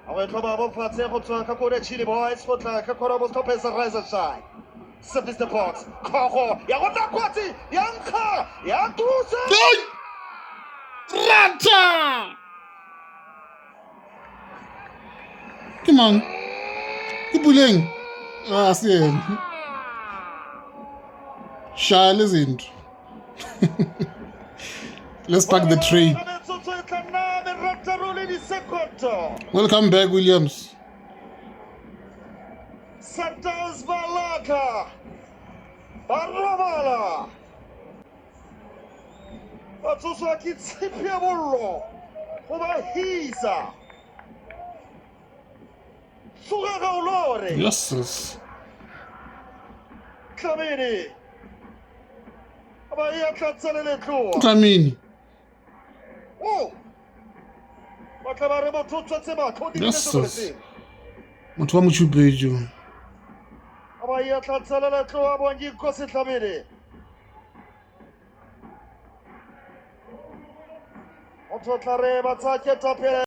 Awetlo babo fatshe go tswa ka kore Chile Boys go tla ka Korobos Topes Riser Shine. Surface the box. Kogo ya go tla kwatsi ya nkga ya tusa. Rata! Come on. Kubuleng. Ah, siyena. Shaya izinto. Let's pack the tray. Welcome back, Williams. Santos Valaca. Barravala. Batsoso ki tsipia bollo. Go ba hisa. Suga ga olore. Yes. Kamini. Aba ya tlatselele tloa. Kamini. Oh. Batla ba re motho tswetse batho di Yes. Motho wa mochupejo. Aba ya tlatselele tloa bongi go se tlamele. Motho tla re ba tsa ke tapele.